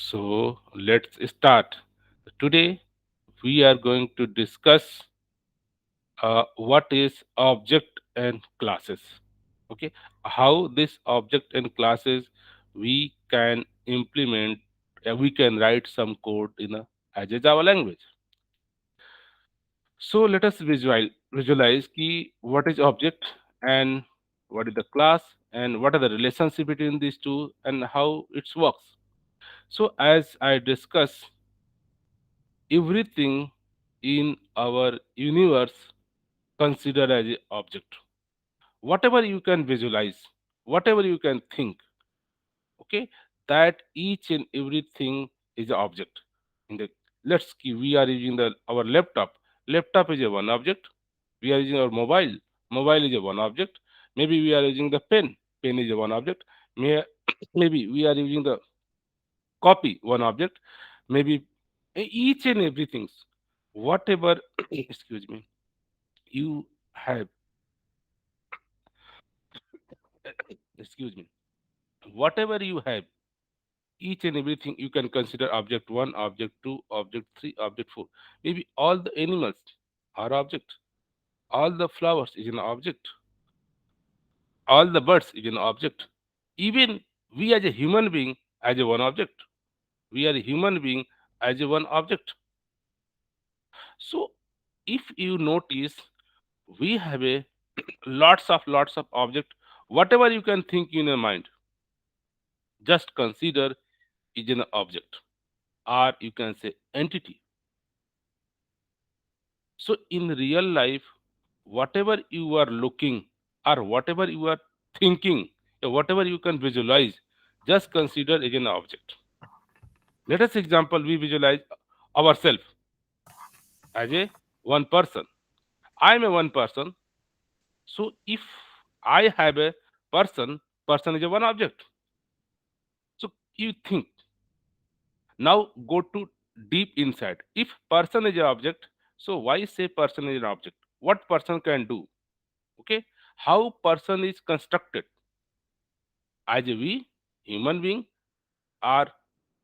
So let's start. Today we are going to discuss what is object and classes. Okay, how this object and classes we can implement. We can write some code in as a Java language. So let us visualize ki what is object and what is the class and what are the relationship between these two and how it works. So as I discuss, everything in our universe considered as an object. Whatever you can visualize, whatever you can think, okay, that each and everything is an object. In the let's see, we are using the our laptop. Laptop is a one object. We are using our mobile. Mobile is a one object. Maybe we are using the pen. Pen is a one object. Maybe we are using the copy one object. Maybe each and everything, whatever excuse me, you have, excuse me, whatever you have, each and everything you can consider object 1, object 2, object 3, object 4. Maybe all the animals are object, all the flowers is an object, all the birds is an object. Even we as a human being as a one object, we are a human being as a one object. So if you notice, we have a lots of object. Whatever you can think in your mind, just consider is an object, or you can say entity. So in real life, whatever you are looking or whatever you are thinking, whatever you can visualize, just consider as an object. Let us example, we visualize ourselves as a one person. I am a one person. So if I have a person, person is a one object. So you think. Now go to deep inside. If person is an object, so why say person is an object? What person can do? Okay, how person is constructed? As a we human being are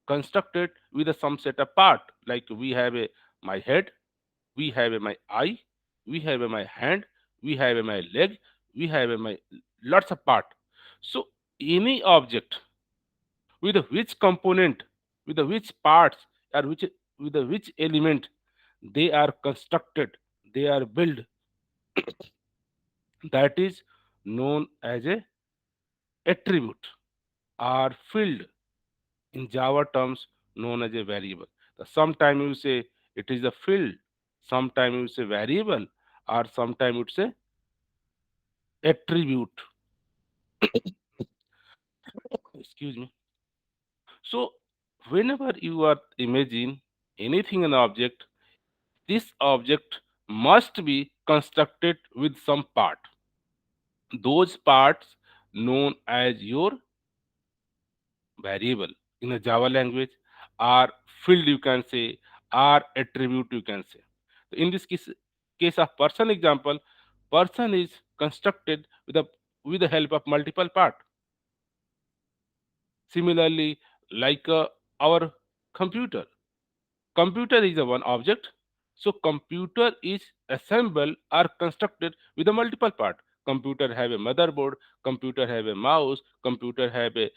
constructed with a some set of part. Like we have a my head, we have a my eye, we have a my hand, we have a my leg, we have a my lots of part. So any object with a which component, with a which parts, or which with a which element they are constructed, they are built, that is known as a attribute or field, in Java terms known as a variable. Sometime you say it is a field, sometime you say variable, or sometime you say attribute. Excuse me. So whenever you are imagine anything an object, this object must be constructed with some part. Those parts known as your variable in a Java language, or field you can say, or attribute you can say. In this case of person example, person is constructed with the help of multiple part. Similarly, like our computer. Computer is a one object. So computer is assembled or constructed with a multiple part. Computer have a motherboard, computer have a mouse, computer have a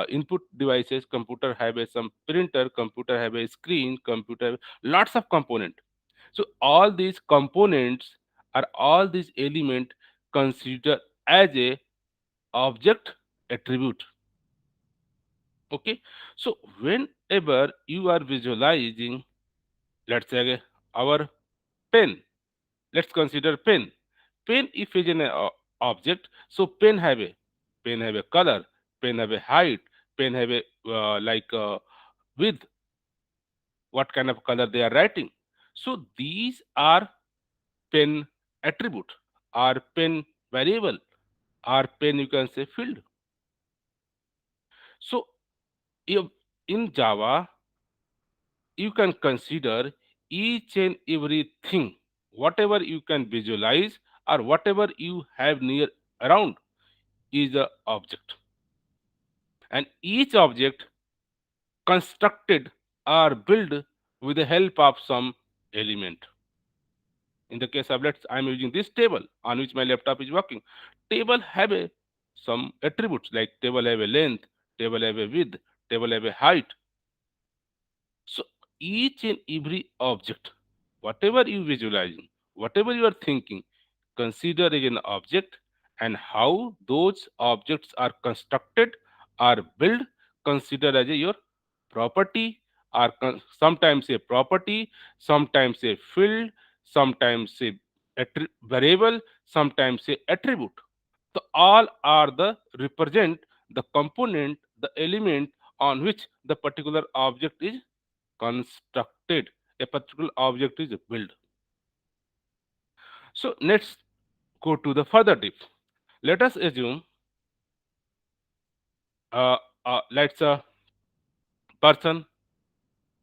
input devices, computer have a some printer, computer have a screen, computer lots of component. So all these components are all these element considered as a object attribute. Okay, so whenever you are visualizing, let's say our pen, let's consider pen. Pen if is an object, so pen have a color, pen have a height, pen have a width, what kind of color they are writing. So these are pen attribute, or pen variable, or pen you can say field. So if in Java you can consider each and everything, whatever you can visualize or whatever you have near around is a object, and each object constructed or built with the help of some element. In the case of, let's, I'm using this table on which my laptop is working. Table have a some attributes, like table have a length, table have a width, table have a height. So each and every object, whatever you visualizing, whatever you are thinking, consider as an object, and how those objects are constructed or built, consider as a your property, or sometimes a property, sometimes a field, sometimes a variable, sometimes a attribute. So all are the represent the component, the element on which the particular object is constructed, a particular object is built. So let's go to the further deep. Let us assume, uh, let's a person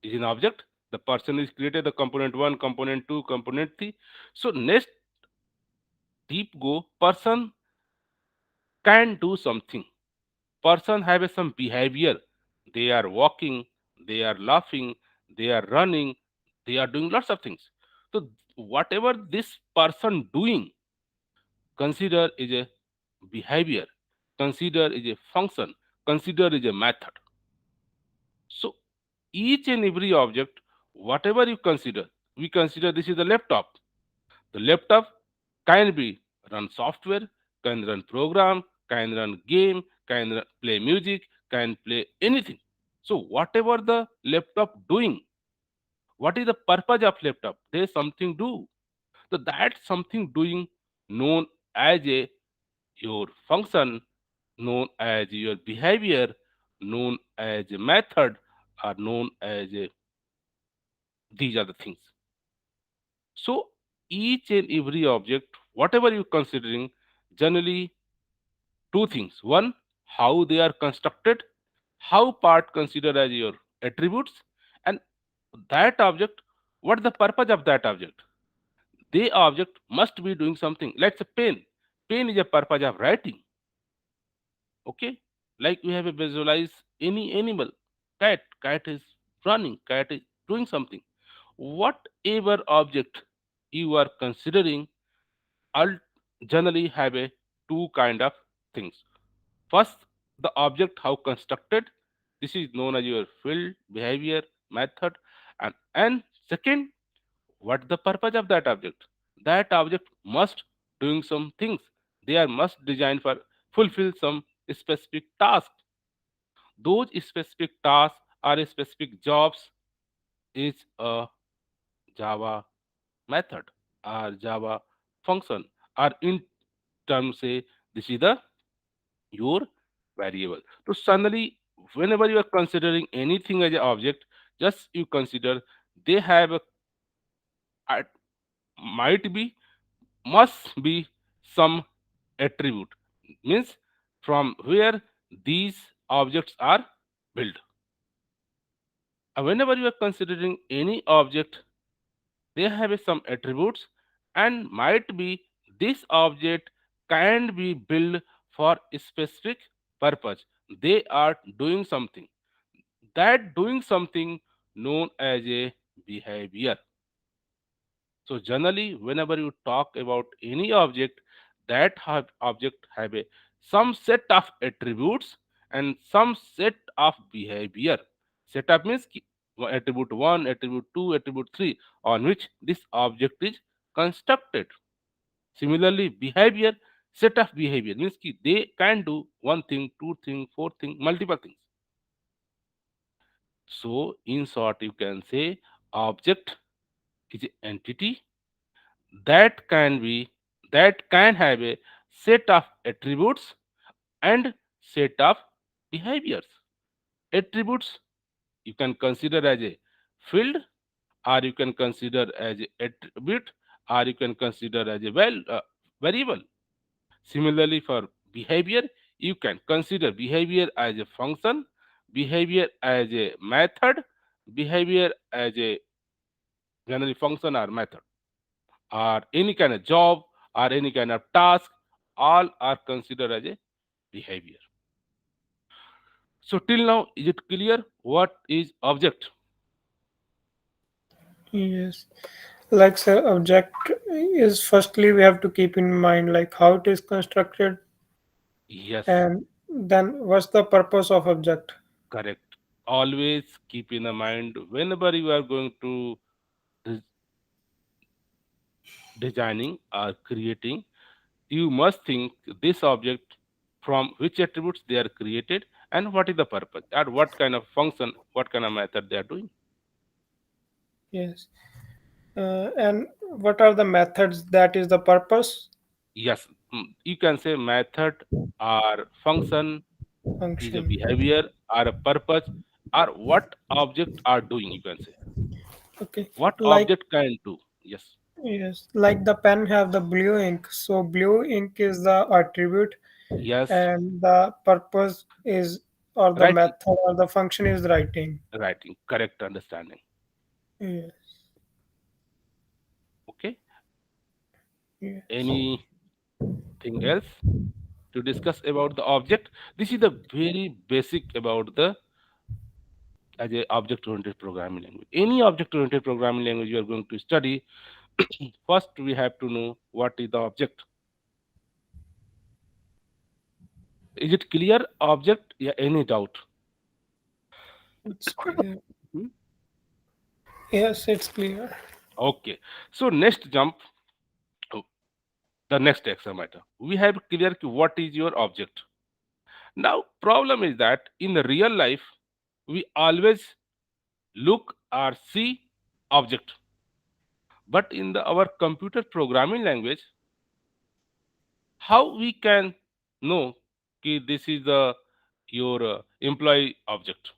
is an object. The person is created, the component one, component two, component three. So next deep go, person can do something. Person have a some behavior. They are walking, they are laughing, they are running, they are doing lots of things. So whatever this person doing, consider is a behavior, consider is a function, consider is a method. So each and every object, whatever you consider, we consider this is the laptop. The laptop can be run software, can run program, can run game, can play music, can play anything. So whatever the laptop doing, what is the purpose of laptop? There's something do. So that something doing known as a your function, known as your behavior, known as a method, or known as a, these are the things. So each and every object, whatever you considering, generally two things. One, how they are constructed, how part considered as your attributes, and that object, what the purpose of that object. The object must be doing something. Let's say pen. Pen is a purpose of writing. Okay, like we have a visualize any animal. Cat. Cat is running. Cat is doing something. Whatever object you are considering, I'll generally have a two kind of things. First, the object how constructed. This is known as your field, behavior, method, and second, what the purpose of that object. That object must doing some things. They are must designed for fulfill some specific task. Those specific tasks or specific jobs is a Java method or Java function, or in terms say this is the your variable. So suddenly, whenever you are considering anything as an object, just you consider they have a might be, must be some attribute, means from where these objects are built. And whenever you are considering any object, they have some attributes, and might be this object can be built for a specific purpose. They are doing something. That doing something known as a behavior. So generally, whenever you talk about any object, that object have a some set of attributes and some set of behavior. Setup means attribute one, attribute two, attribute three, on which this object is constructed. Similarly, behavior, set of behavior means they can do one thing, two thing, four thing, multiple things. So in short, you can say object is an entity that can be, that can have a set of attributes and set of behaviors. Attributes you can consider as a field, or you can consider as a attribute, or you can consider as a variable. Similarly, for behavior, you can consider behavior as a function, behavior as a method, behavior as a generally function or method, or any kind of job or any kind of task, all are considered as a behavior. So till now, is it clear what is object? Yes. Like sir, object is firstly we have to keep in mind like how it is constructed Yes, and then what's the purpose of object. correct. Always keep in mind whenever you are going to des- designing or creating, you must think this object from which attributes they are created and what is the purpose and what kind of function, what kind of method they are doing. Yes. And what are the methods that is the purpose Yes, you can say method or function is a function. behavior or a purpose or what object are doing. You can say Okay. what Like object can do. Yes, yes, like the pen have the blue ink. So blue ink is the attribute yes, and the purpose is or the writing, method or the function is writing. writing, correct understanding. Yes. Okay, Yes. anything else to discuss about the object? This is the very basic about the as a object oriented programming language. Any object oriented programming language you are going to study, first we have to know what is the object. Is it clear object? Yeah, any doubt? It's clear. Hmm? Yes, it's clear. Okay. So next jump, to the next exam item. We have clear what is your object. Now problem is that in the real life we always look or see object, but in our computer programming language, how we can know कि this is the your employee object?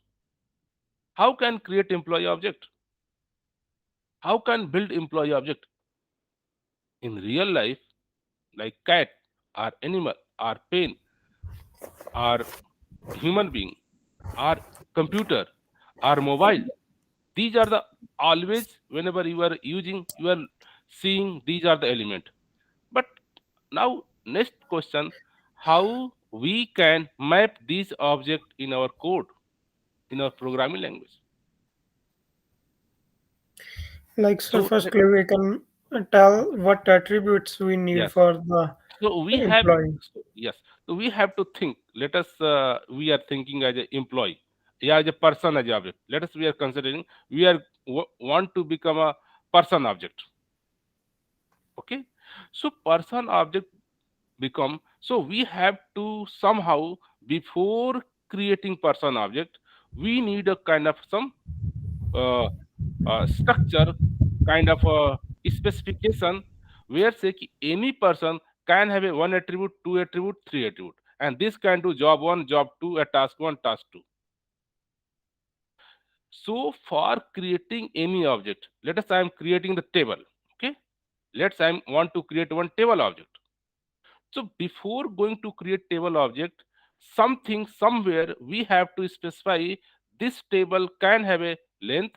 How can create employee object? How can build employee object? In real life, like cat or animal or pen or human being or computer or mobile, these are the always whenever you are using you are seeing these are the element. But now next question, how we can map these object in our code, in our programming language? Like so So firstly we can tell what attributes we need yes, for the so we have, employee. so yes, so we have to think. Let us we are thinking as an employee, yeah, as a person, as a object. Let us we are considering we are want to become a person object. Okay, so person object become, so we have to somehow before creating person object we need a kind of some uh, structure, kind of a specification where say कि any person can have a one attribute, two attribute, three attribute, and this can do job one, job two, a task one, task two. So for creating any object, let us I am creating the table. Okay, let's I want to create one table object. So before going to create table object, something somewhere we have to specify this table can have a length,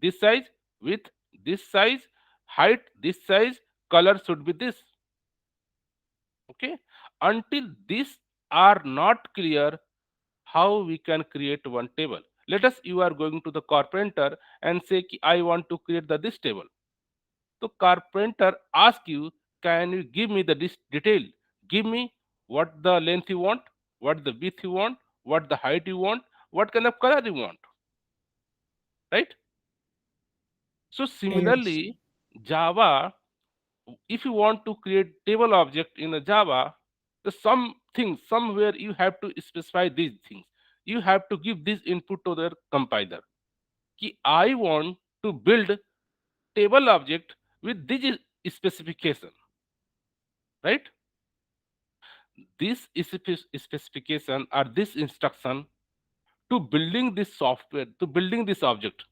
this size, width, this size, height, this size, color should be this. Okay. Until these are not clear, how we can create one table. Let us you are going to the carpenter and say "Ki I want to create the this table." So carpenter ask you, can you give me the this detail? Give me what the length you want, what the width you want, what the height you want, what kind of color you want, right? So Yes. similarly, Java, if you want to create table object in a Java, the some things somewhere you have to specify these things. You have to give this input to the compiler. Ki I want to build table object with this specification, right? This specification or this instruction to building this software, to building this object,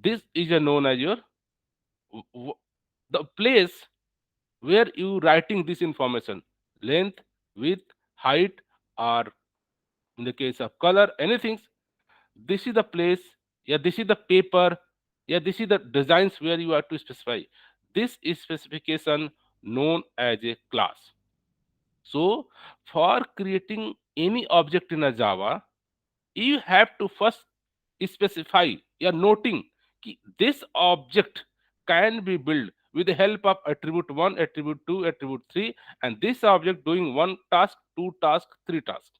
this is a known as your w- w- the place where you writing this information, length, width, height, or in the case of color, anything. This is the place, yeah, this is the paper, yeah, this is the designs where you have to specify. This is specification known as a class. So for creating any object in a Java, you have to first specify, you're noting कि this object can be built with the help of attribute 1, attribute 2, attribute 3, and this object doing one task, two tasks, three tasks.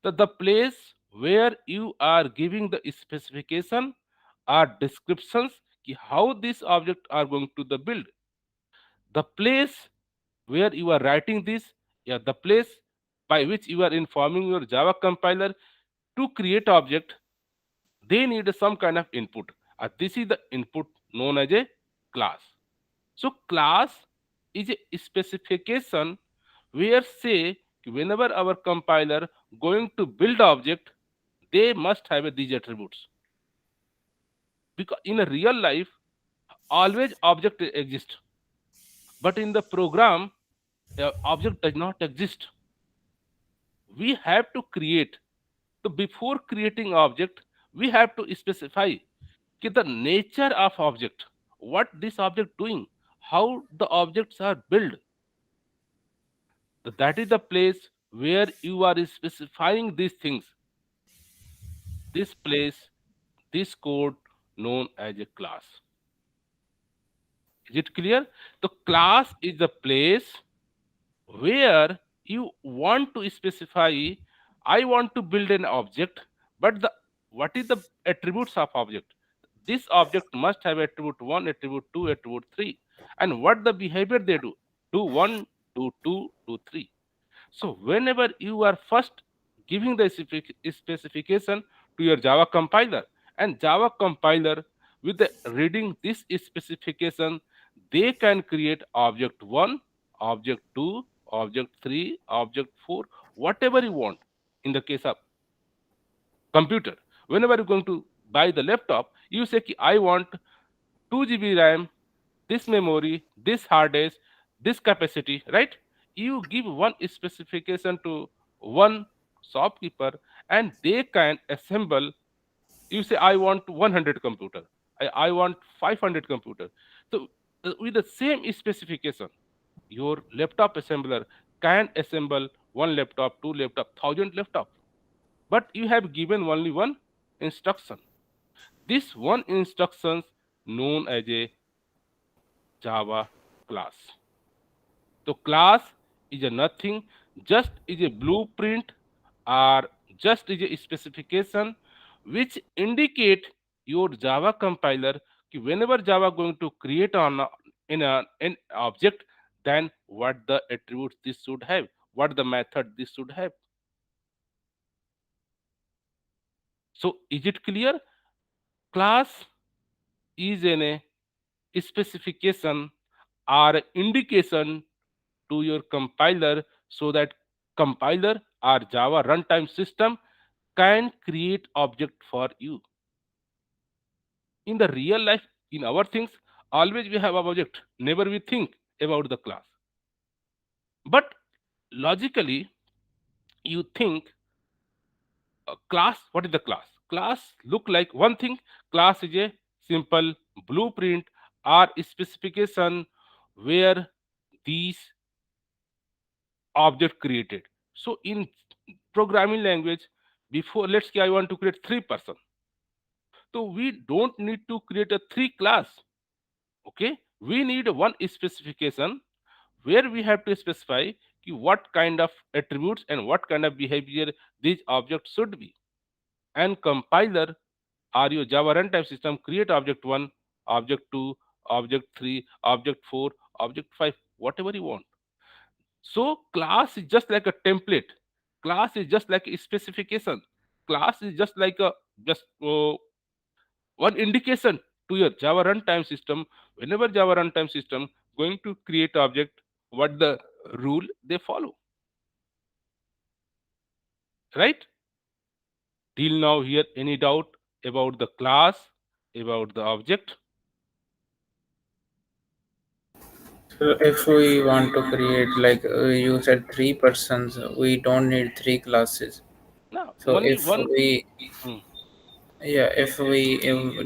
The place where you are giving the specification or descriptions कि how this object are going to the build. The place where you are writing this, yeah, the place by which you are informing your Java compiler to create object, they need some kind of input. This is the input known as a class. So class is a specification where say whenever our compiler going to build object, they must have these attributes. Because in a real life, always object exist, but in the program, object does not exist. We have to create. So before creating object, we have to specify the nature of object, what this object doing, how the objects are built. That is the place where you are specifying these things. This place, this code known as a class. Is it clear? The class is the place where you want to specify, I want to build an object, but the what is the attributes of object? This object must have attribute 1, attribute 2, attribute 3, and what the behavior they do 1, do 2, do 3. So whenever you are first giving the specification to your Java compiler, and Java compiler with the reading this specification, they can create object 1, object 2, object 3, object 4, whatever you want. In the case of computer, whenever you're going to buy the laptop, you say I want 2 GB RAM, this memory, this hard disk, this capacity, right? You give one specification to one shopkeeper, and they can assemble. You say I want 100 computer, I want 500 computer. So with the same specification, your laptop assembler can assemble one laptop, two laptop, 1,000 laptop, but you have given only one instruction. This one instruction known as a Java class. So class is a nothing, just is a blueprint or just is a specification which indicate your Java compiler whenever Java going to create on an object, then what the attributes this should have, what the method this should have. So is it clear? Class is a specification or indication to your compiler so that compiler or Java runtime system can create object for you. In the real life, in our things, always we have object, never we think about the class. But logically, you think class, what is the class? Class look like one thing, class is a simple blueprint or specification where these object created. So in programming language, before let's say I want to create 3 person. So we don't need to create a 3 class. Okay, we need one specification where we have to specify what kind of attributes and what kind of behavior these objects should be. And compiler or your Java runtime system create object 1, object 2, object 3, object 4, object 5, whatever you want. So class is just like a template. Class is just like a specification. Class is just like a just one indication to your Java runtime system. Whenever Java runtime system going to create object, what the rule they follow, right? Till now, here any doubt about the class, about the object? So if we want to create, like you said, 3 persons, we don't need 3 classes. No, So only if one. we, Hmm, yeah, if we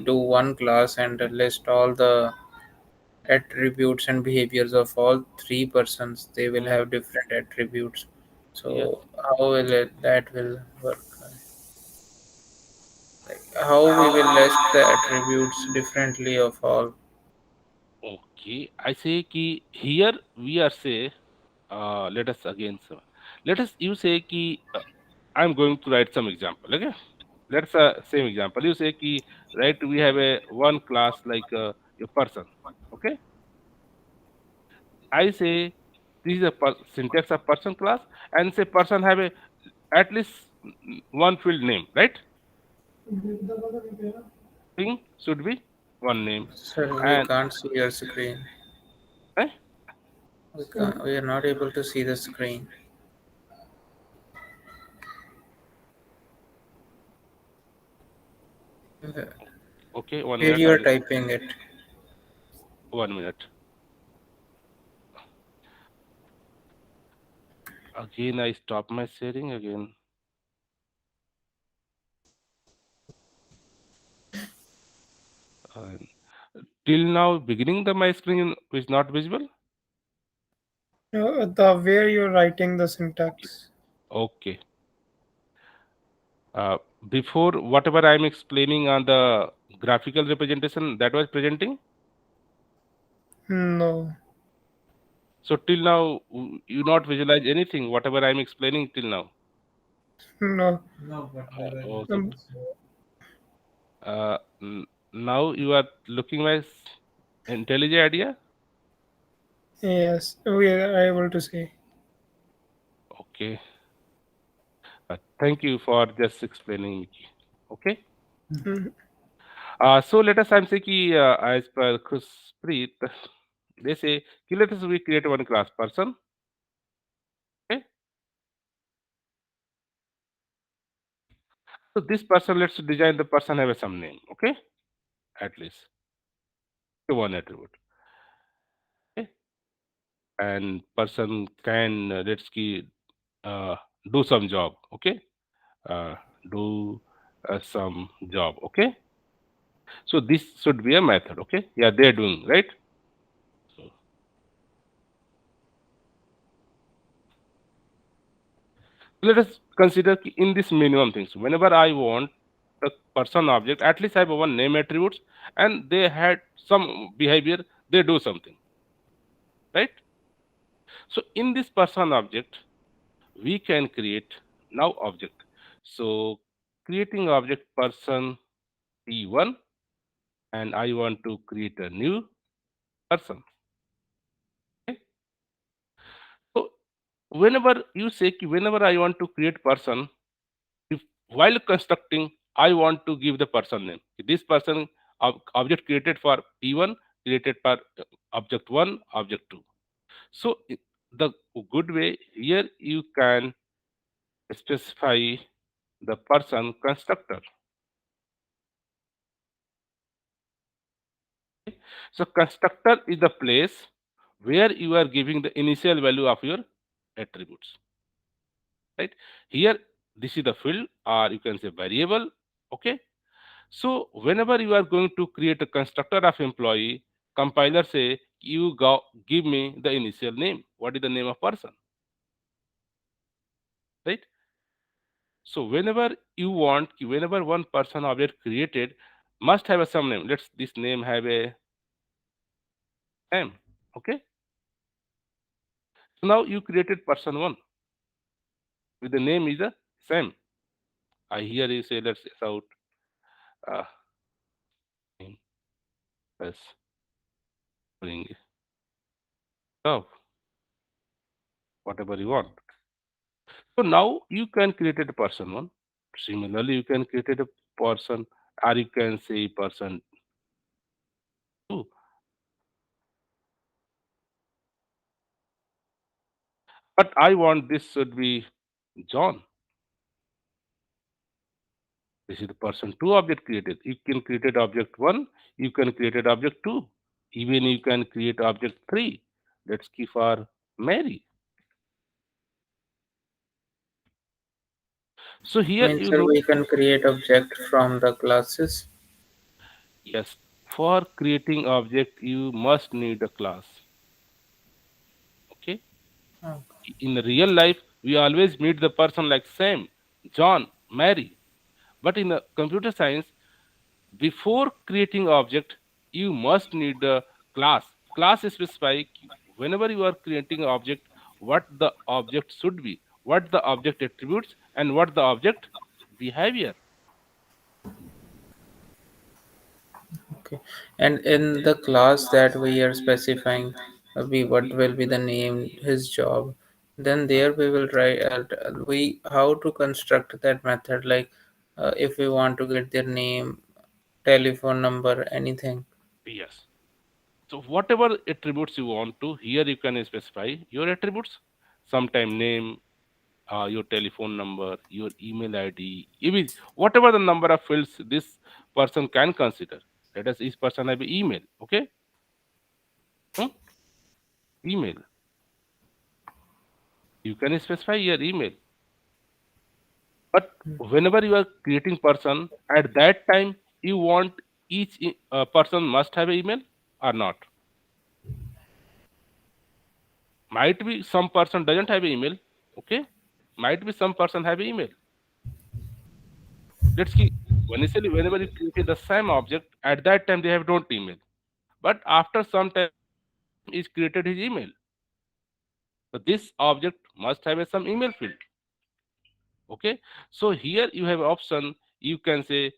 do one class and list all the attributes and behaviors of all 3 persons, they will hmm, have different attributes. Yes. So how will that will work? Like how we will list the attributes differently of all. Okay. I say ki here we are say, let us again, so let us, you say ki, I'm going to write some example. Okay. Let's same example. You say ki, right, we have a one class like a person. Okay. I say this is a syntax of person class, and say person have a at least one field name, right? Thing should be one name. Sir, we And can't see your screen. eh, We are not able to see the screen. okay, one Where minute. you are I'll typing it. 1 minute. Again, I stop my sharing again. And till now, beginning the my screen is not visible. The way you're writing the Okay. syntax. Okay. Uh, Before whatever I'm explaining on the graphical representation that was presenting. No, So till now, you not visualize anything whatever I'm explaining till now. no. Okay. Um, Now you are looking my intelligent idea. yes, we are able to see. Okay. Thank you for just explaining, Mickey. Okay. Mhm. So let us, I'm saying ki, as per Khushpreet, they say ki let us we create one class person. Okay. So this person, let's design the person have a some name. Okay. At least one attribute. Okay. And person can let's ki uh, do some job. Okay. Uh, do some job. Okay. So this should be a method. Okay. Yeah, they're doing right. So let us consider in this minimum things. Whenever I want the person object, at least I have one name attributes, and they had some behavior, they do something, right? So in this person object, we can create now object. So creating object person P1, and I want to create a new person. Okay? So whenever you say whenever I want to create person, if while constructing I want to give the person name, this person object created for p1 created for object 1 object 2. So the good way here you can specify the person constructor. So constructor is the place where you are giving the initial value of your attributes, right? Here this is the field, or you can say variable. Okay. So whenever you are going to create a constructor of employee, compiler say you go give me the initial name. What is the name of person, right? So whenever one person object created must have a some name. Let's this name have a name. Okay. So now you created person one with the name is the same. I hear you say let's out uh, name as bring job whatever you want. So now you can create a person one. Similarly, you can create a person, or you can say person two. But I want this should be John. This is the person two object created. You can create object one. You can create object two. Even you can create object three. Let's keep for Mary. So here Means you sir, know, we can create object from the classes. yes, for creating object you must need a class. Okay. Oh, In real life, We always meet the person like Sam, John, Mary. But in the computer science, before creating object, you must need the class. Class specify whenever you are creating object, what the object should be, what the object attributes, and what the object behavior. Okay. And in the class that we are specifying, we what will be the name, his job. Then there we will try we how to construct that method. Like if we want to get their name, telephone number, anything. Yes. So whatever attributes you want to, here you can specify your attributes. Sometime name, your telephone number, your email ID, even whatever the number of fields this person can consider. Let us each person have an email. Okay. Hmm? Email. You can specify your email. But whenever you are creating person, at that time you want each person must have an email or not. Might be some person doesn't have an email. Okay. Might be some person have an email. Let's keep initially whenever you created the same object, at that time they have don't email. But after some time is created his email. So this object must have a some email field. Okay. So here you have option. You can say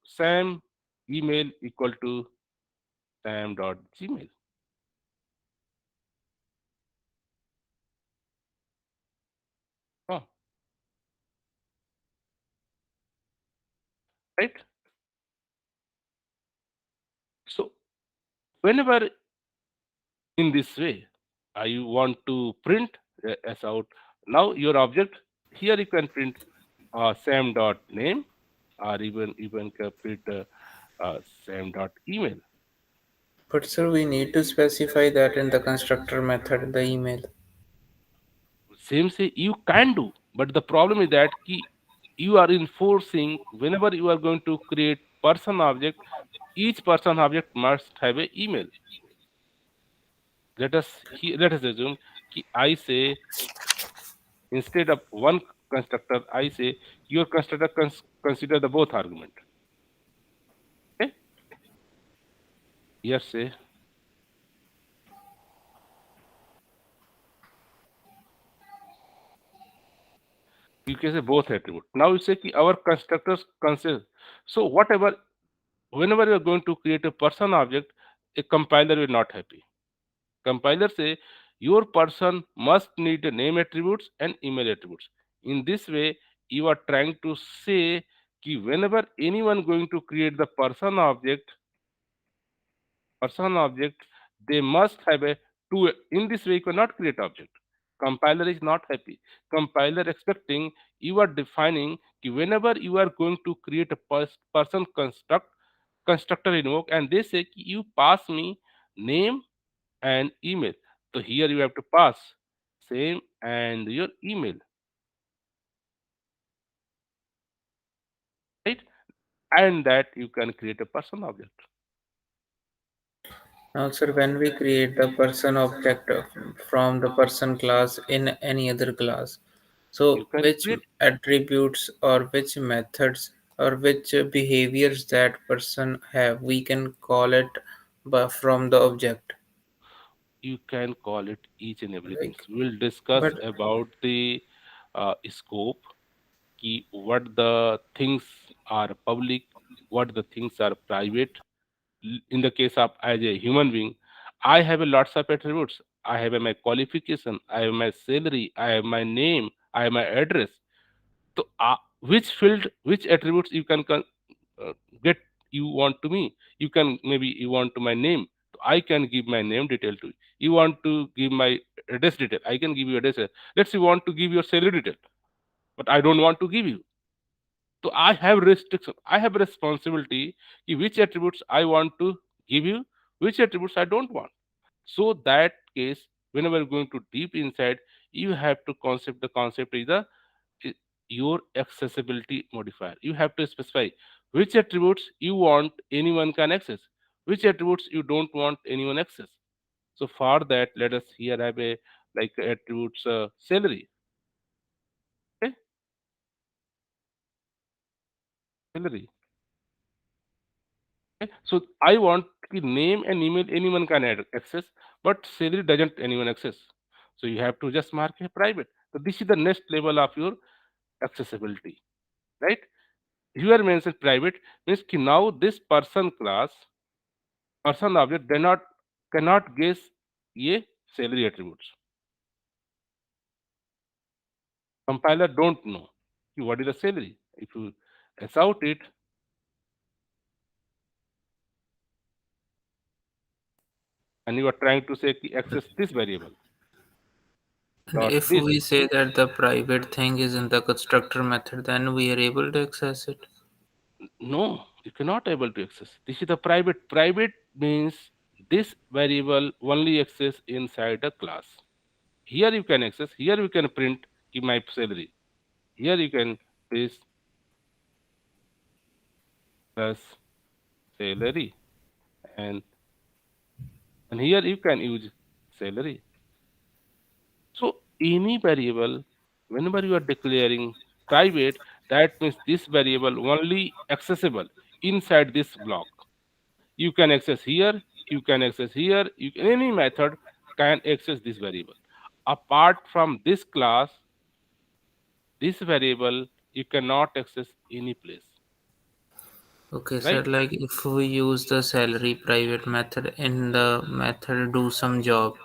Sam email equal to sam.gmail. Oh, right. So whenever in this way you want to print as out now your object, here you can print sam dot name, or even can print sam dot email. But sir, we need to specify that in the constructor method, the email. Same say you can do, but the problem is that you are enforcing whenever you are going to create person object, each person object must have a email. Let us assume I say instead of one constructor, I say your constructor consider the both argument. Okay. Yes, say you can say both attribute. Now you say our constructors consider. So whatever whenever you are going to create a person object, a compiler will not happy. Compiler say your person must need name attributes and email attributes. In this way, you are trying to say whenever anyone going to create the person object, they must have a two. In this way, you cannot create object. Compiler is not happy. Compiler expecting you are defining whenever you are going to create a person constructor invoke, and they say you pass me name and email. So here you have to pass same and your email, right? And that you can create a person object. Now, sir, when we create the person object from the person class in any other class, You so can which create. attributes or which methods or which behaviors that person have, we can call it from the object. You can call it each and everything. Like, So we'll discuss but about the scope, what the things are public, what the things are private. In the case of as a human being, I have a lots of attributes. I have my qualification, I have my salary, I have my name, I have my address. So which field, which attributes you can uh, get you want to me? You can maybe you want to my name. So I can give my name detail to you. You want to give my address detail, I can give you address. Let's say you want to give your salary detail, but I don't want to give you. So I have restriction. I have responsibility. Which attributes I want to give you, which attributes I don't want. So that case, whenever you're going to deep inside, you have to concept the concept is the i- your accessibility modifier. You have to specify which attributes you want anyone can access, which attributes you don't want anyone access. So for that, let us here have a like attributes salary. salary. Okay? So I want the name and email anyone can access, but salary doesn't anyone access. So you have to just mark a private. So this is the next level of your accessibility, right? Here mentioned private means ki now this person class, person object they not cannot guess ye salary attributes. Compiler don't know ki what is the salary. If you shout it and you are trying to say ki access this variable And dot if this, we say that the private thing is in the constructor method, then we are able to access it. no, you cannot able to access. This is the private. Private means this variable only access inside a class. Here you can access. Here you can print ki my salary. Here you can paste plus salary and here you can use salary. So any variable, whenever you are declaring private, that means this variable only accessible inside this block. You can access here, you can access here, any method can access this variable. Apart from this class, this variable you cannot access any place, Okay, sir, right? like if we use the salary private method in the method do some job,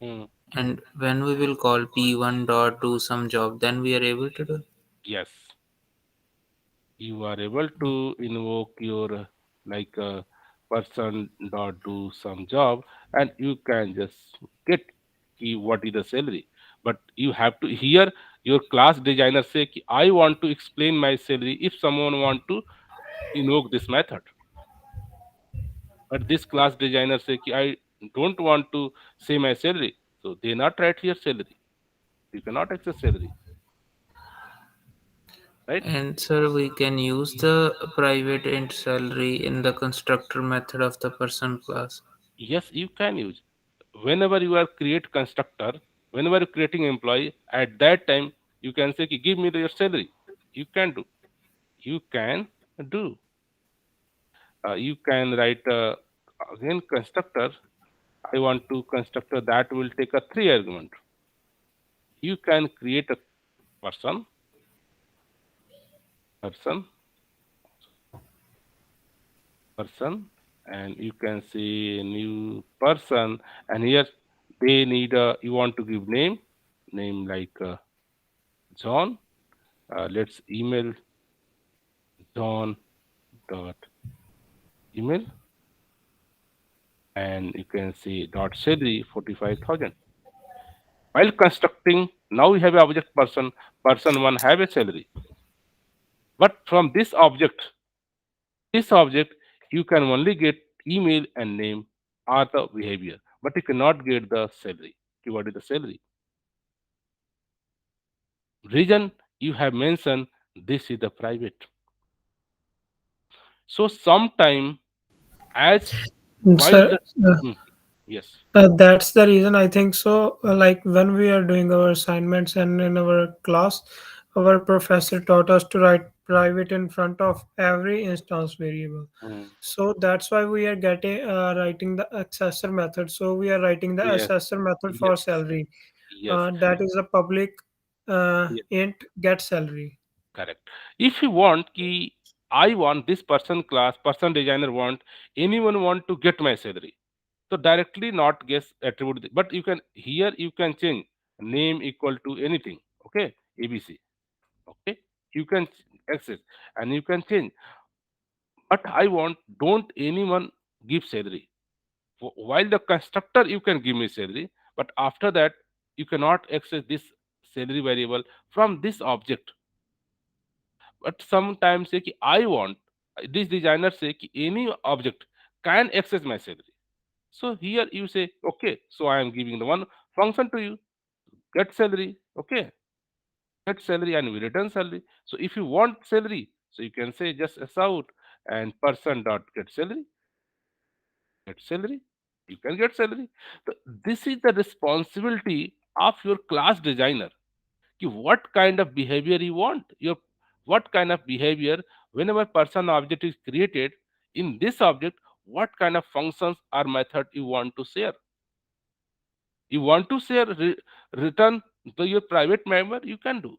Hmm. and when we will call p1 dot do some job, then we are able to do. Yes, you are able to invoke your like person dot do some job and you can just get what is the salary, but you have to here your class designer say ki, I want to explain my salary if someone want to invoke this method, but this class designer say ki, I don't want to say my salary, so they not write here salary, you cannot access salary, right? And sir, we can use the private int salary in the constructor method of the person class. Yes, you can use. Whenever you are create constructor, whenever you're creating employee, at that time you can say, "Ki, give me your salary." You can do. You can do. You can write again constructor. I want to constructor that will take a three argument. You can create a person, person, person, and you can say new person, and here they need a. You want to give name, name like John. Let's email John dot email and you can see dot salary 45,000. While constructing, now we have a object person, person one have a salary. But from this object, you can only get email and name or the behavior, but you cannot get the salary. What is the salary? Reason you have mentioned this is the private. So sometime as while Sir, the Hmm, yes. that's the reason I think so. Like when we are doing our assignments and in our class, our professor taught us to write private in front of every instance variable. Hmm, So that's why we are getting writing the accessor method. So we are writing the yes. accessor method for Yes. salary. Yes. That is a public Yes. int get salary. Correct. If you want ki I want this person class, person designer want, anyone want to get my salary. So directly not guess attribute, but you can here you can change name equal to anything. Okay, ABC. Okay, you can access and you can change. But I want don't anyone give salary. While the constructor you can give me salary, but after that you cannot access this salary variable from this object. But sometimes say कि I want this designer say कि any object can access my salary. So here you say okay, so I am giving the one function to you, get salary, okay, get salary and we return salary. So if you want salary, so you can say just s out and person dot get salary, you can get salary. So this is the responsibility of your class designer. कि what kind of behavior you want, your what kind of behavior Whenever person object is created, in this object, what kind of functions or method you want to share? You want to share return to your private member, you can do.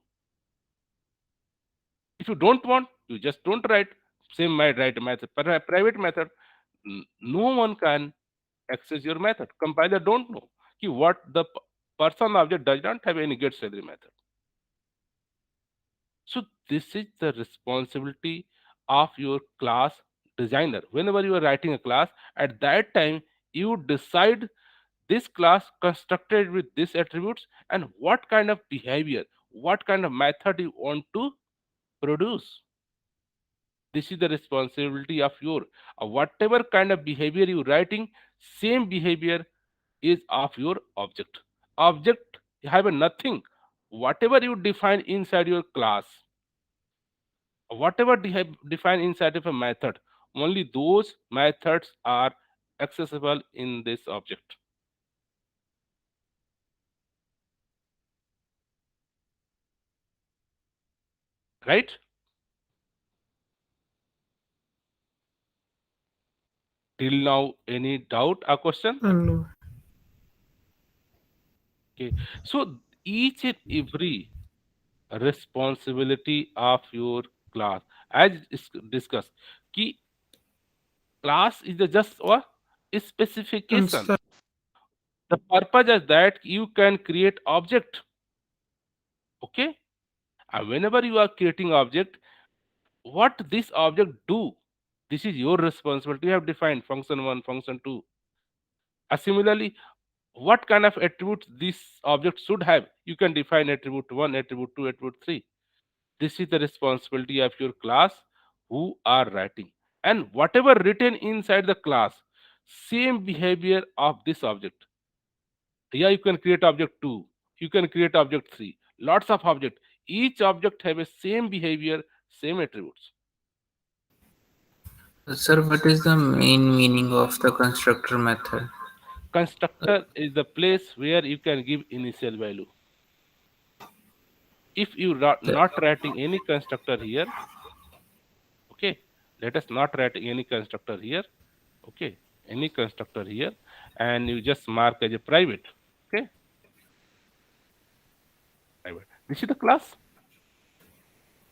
If you don't want, you just don't write. Same might write method, private method. No one can access your method. Compiler don't know what the person object does not have any get salary method. So this is the responsibility of your class designer. Whenever you are writing a class, at that time you decide this class constructed with these attributes and what kind of behavior, what kind of method you want to produce. This is the responsibility of your whatever kind of behavior you writing, same behavior is of your object. Object have a nothing. Whatever you define inside your class, whatever define inside of a method, only those methods are accessible in this object. Right? Till now, any doubt or question? No. Okay. So each and every responsibility of your class, as discussed, key class is just a specification. Instead, The purpose is that you can create object. Okay. And whenever you are creating object, what this object do, this is your responsibility. You have defined function 1, function 2. Similarly, what kind of attributes this object should have, you can define attribute 1, attribute 2, attribute 3. This is the responsibility of your class who are writing. And whatever written inside the class, same behavior of this object. Yeah, you can create object 2, you can create object 3, lots of object. Each object have a same behavior, same attributes. Sir, what is the main meaning of the constructor method? Constructor is the place where you can give initial value. If you are The- not writing any constructor here, okay, let us not write any constructor here, okay, any constructor here, and you just mark as a private, okay, private. This is the class,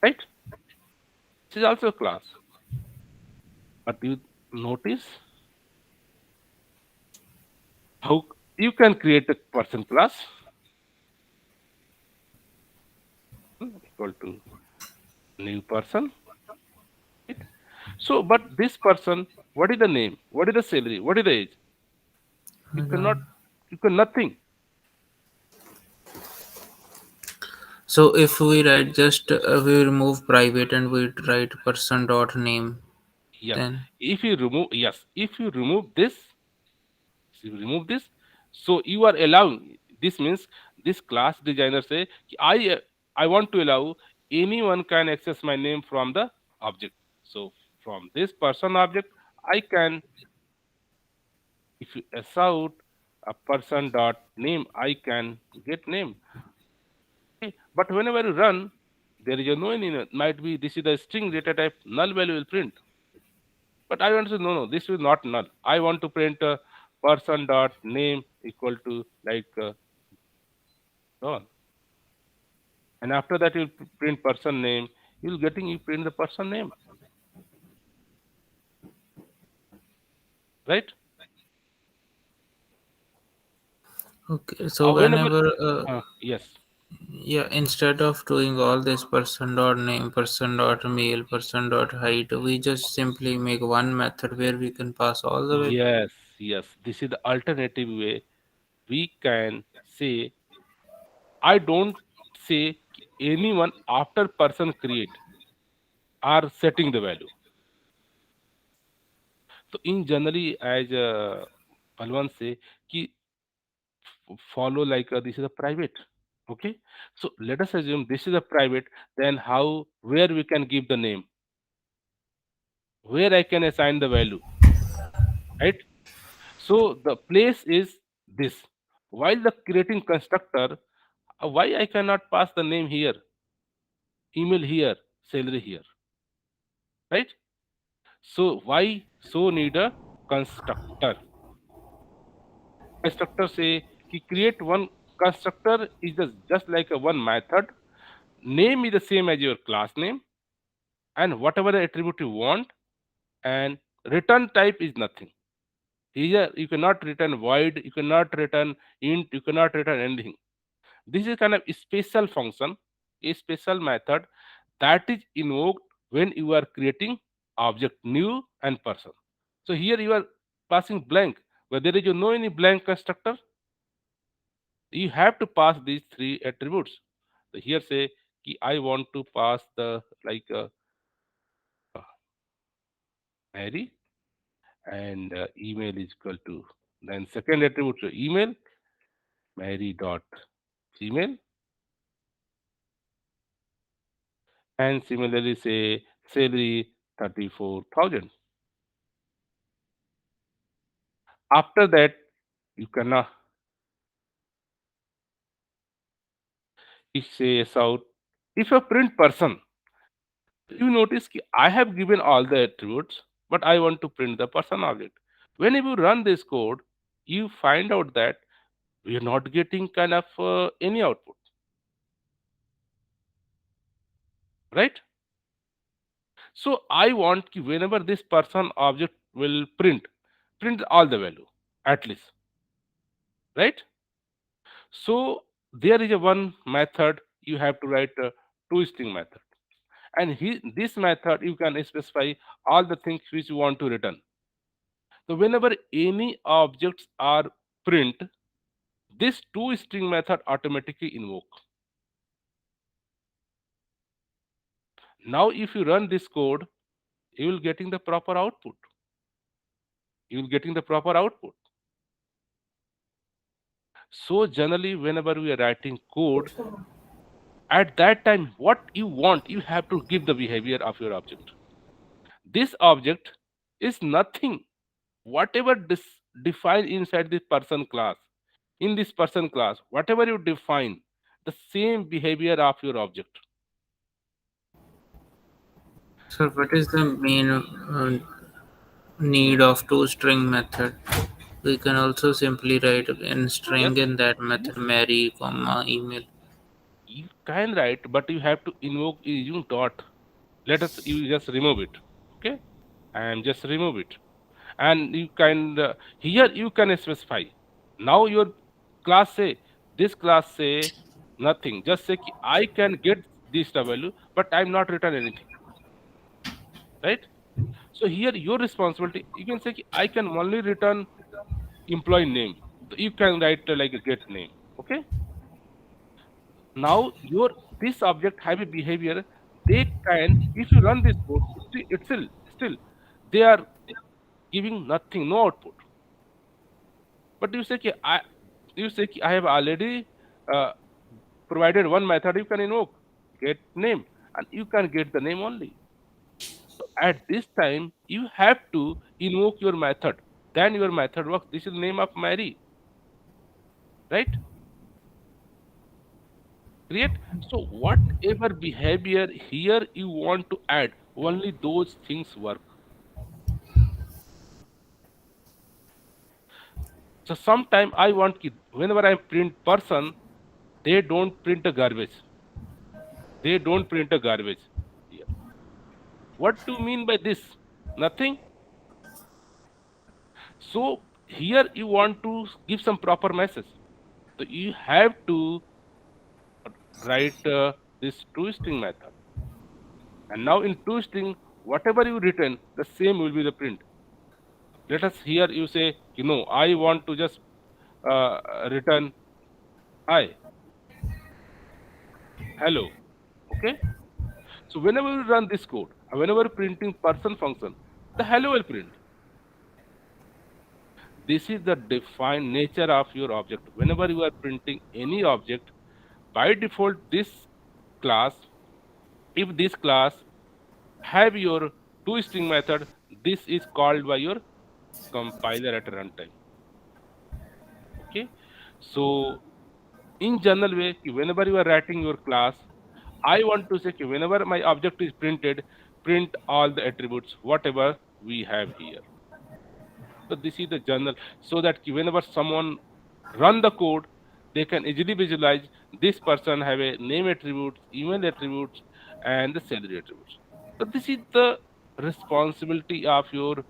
right? This is also a class. But you notice how you can create a person class equal to new person, right? So but this person, what is the name, what is the salary, what is the age? You cannot, you can nothing. So if we write just we remove private and we write person dot name, Yes, then if you remove, yes, if you remove this, if you remove this, so you are allowing, this means this class designer say I want to allow anyone can access my name from the object. So from this person object, I can, if you s out a person dot name, I can get name. Okay. But whenever you run, there is a no any, might be this is the string data type, null value will print. But I want to say, no, no, this is not null. I want to print person dot name equal to like Don. And after that, you'll print person name. You'll getting, you print the person name, right? okay. So Whenever, whenever yes, yeah, instead of doing all this person dot name, person dot male, person dot height, we just simply make one method where we can pass all the value. yes, yes. This is the alternative way. We can say, I don't say anyone after person create are setting the value. So in generally, as Palwan say, ki follow like this is a private. Okay, so let us assume this is a private. Then how, where we can give the name, where I can assign the value, right? So the place is this. While the creating constructor, why I cannot pass the name here, email here, salary here? right? So why so need a constructor? Constructor say he create one constructor is just like a one method. Name is the same as your class name and whatever attribute you want, and return type is nothing. Here you cannot return void, you cannot return int, you cannot return anything. This is kind of a special function, a special method that is invoked when you are creating object new and person. So here you are passing blank, where there is no any blank constructor. You have to pass these three attributes. So here say ki I want to pass the like Mary, and email is equal to, then second attribute so email Mary dot gmail, and similarly say salary 34,000. After that you can it says out if a print person, you notice ki I have given all the attributes but I want to print the person object. When you run this code, you find out that we are not getting kind of any output, right? So I want ki whenever this person object will print all the value at least, right? So there is a one method you have to write a toString method, and this method you can specify all the things which you want to return. So whenever any objects are print, this toString method automatically invoke. Now if you run this code, you will getting the proper output. You will getting the proper output. So generally whenever we are writing code, at that time what you want, you have to give the behavior of your object. This object is nothing whatever define inside this person class. In this person class, whatever you define, the same behavior of your object. So what is the main need of toString method? We can also simply write in Yes, string in that method yes, Mary, comma email. you can write, but you have to invoke using dot. Let us you just remove it. Okay, and just remove it, and you can here you can specify. Now your class say, this class say nothing. Just say ki I can get this value, but I'm not return anything, right? So here your responsibility. You can say ki I can only return employee name. So you can write like a get name. Okay. Now your this object have a behavior. They can, if you run this code, it's still they are giving nothing, no output. But you say ki I have already uh, provided one method you can invoke get name, and you can get the name only. So at this time you have to invoke your method. Then your method works. This is the name of Mary, right? Create. So whatever behavior here you want to add, only those things work. So sometime I want whenever I print person, they don't print a garbage. They don't print a garbage. Yeah. What do you mean by this? Nothing. So here you want to give some proper message. So you have to write this toString method. And now in toString, whatever you written, the same will be the print. Let us here you say, I want to just return hi, hello. Okay. So whenever you run this code, whenever printing person function, the hello will print. This is the defined nature of your object. Whenever you are printing any object, by default, this class, if this class have your toString method, this is called by your compiler at runtime. Okay. So in general way, whenever you are writing your class, I want to say whenever my object is printed, print all the attributes whatever we have here. So this is the journal, so that whenever someone run the code, they can easily visualize this person have a name attributes, email attributes, and the salary attributes. So this is the responsibility of your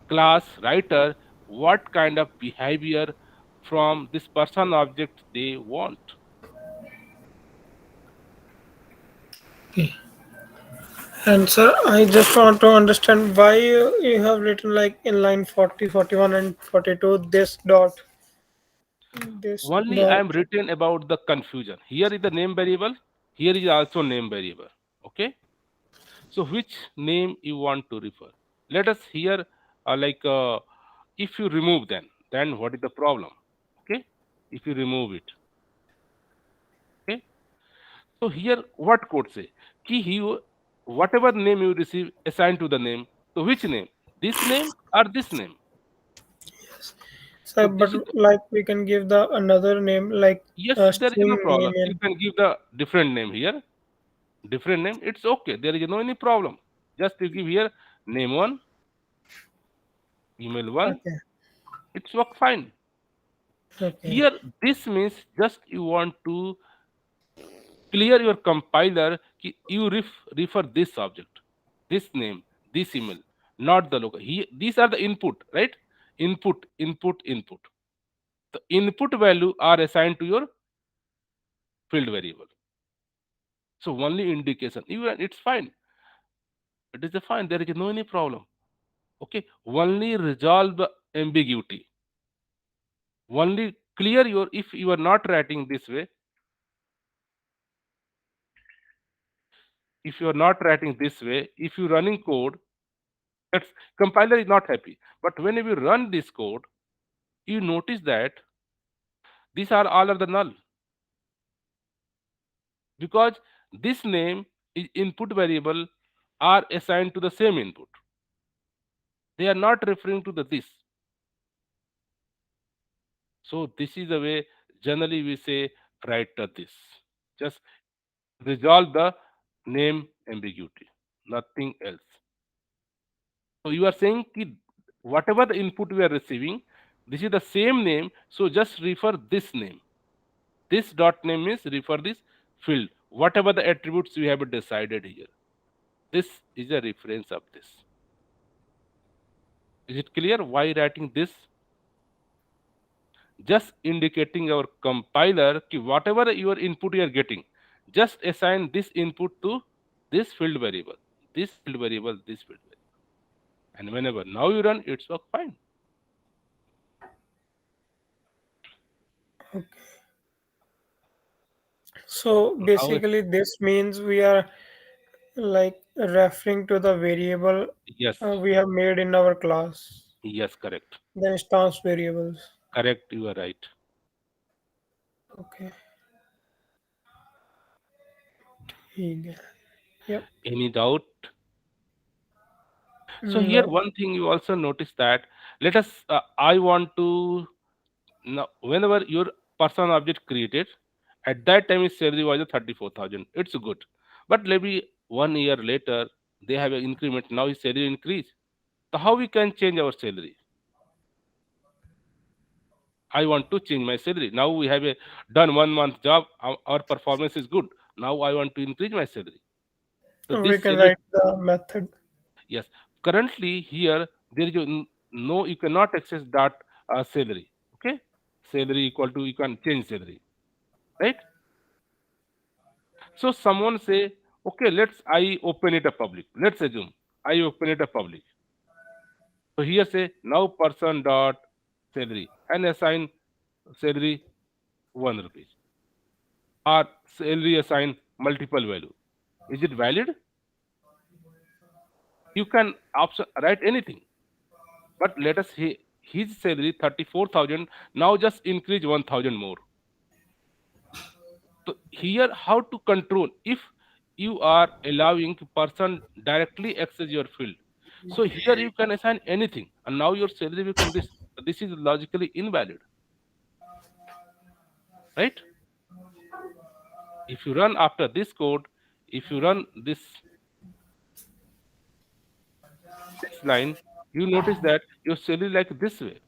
class writer, what kind of behavior from this person object they want. Okay. And sir, I just want to understand why you have written like in line 40, 41, and 42 this Only I dot. am written about the confusion. Here is the name variable. Here is also name variable. Okay. So which name you want to refer? Let us here if you remove then what is the problem? Okay. If you remove it. Okay. So here what code say? Ki he whatever name you receive assigned to the name. So which name? This name or this name? So, So but this is like we can give the another name like yes, a there is no string name problem. You in. can give the different name here. Different name, it's okay. There is no any problem. Just you give here name one, email one, Okay. it's work fine. Okay. Here, this means just you want to clear your compiler. You refer this object, this name, this email, not the local. These are the input, right? Input, input, input. The input value are assigned to your field variable. So only indication. Even it's fine. It is a fine. There is no any problem. Okay. Only resolve the ambiguity. Only clear your, if you are not writing this way, if you are not writing this way, if you running code, that's compiler is not happy. But when you run this code, you notice that these are all of the null, because this name is input variable are assigned to the same input. They are not referring to the this. So this is the way generally we say write the this. Just resolve the name ambiguity, nothing else. So you are saying ki whatever the input we are receiving, this is the same name. So just refer this name. This dot name is refer this field. Whatever the attributes we have decided here. This is a reference of this. Is it clear why writing this? Just indicating our compiler ki whatever your input you are getting, just assign this input to this field variable, this field variable, this field variable. And whenever now you run, it's work fine. Okay. So How basically, this means we are like referring to the variable yes, we have made in our class, yes, correct. the instance variables. Correct, you are right. Okay. ठीक है. Yep. Any doubt? So here No. one thing you also notice that, let us I want to now whenever your person object created, at that time his salary was a 34,000. It's good. But maybe 1 year later they have an increment. Now his salary increase. So how we can change our salary? I want to change my salary. Now we have a done 1 month job. Our performance is good. Now I want to increase my salary. So We this can salary, write the method. yes. Currently here there is no, you cannot access that salary. Okay, salary equal to, you can change salary, right? So someone say, okay, let's I open it a public. Let's assume I open it a public. So here say now person dot salary and assign salary 1 rupees, or salary assign multiple value. Is it valid? You can option write anything. But let us say his salary 34,000, now just increase 1,000 more. So here how to control if you are allowing person directly access your field. So here you can assign anything and now your salary become this. This is logically invalid, right? If you run after this code, if you run this, this line, you notice that your salary like this way,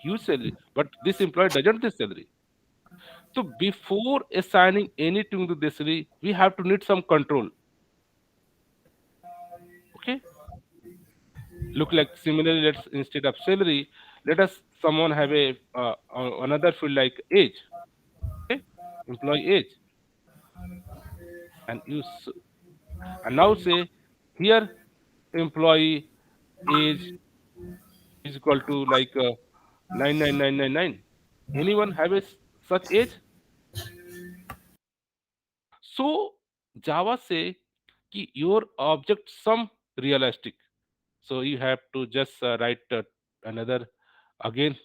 huge salary, but this employee doesn't this salary. So before assigning anything to this salary, we have to need some control. Okay, look like similarly. Let's instead of salary, let us someone have a another field like age. Okay, employee age, and and now say here employee age is equal to like 99999. Anyone have such age? So Java say कि your object some realistic. So you have to just write another again,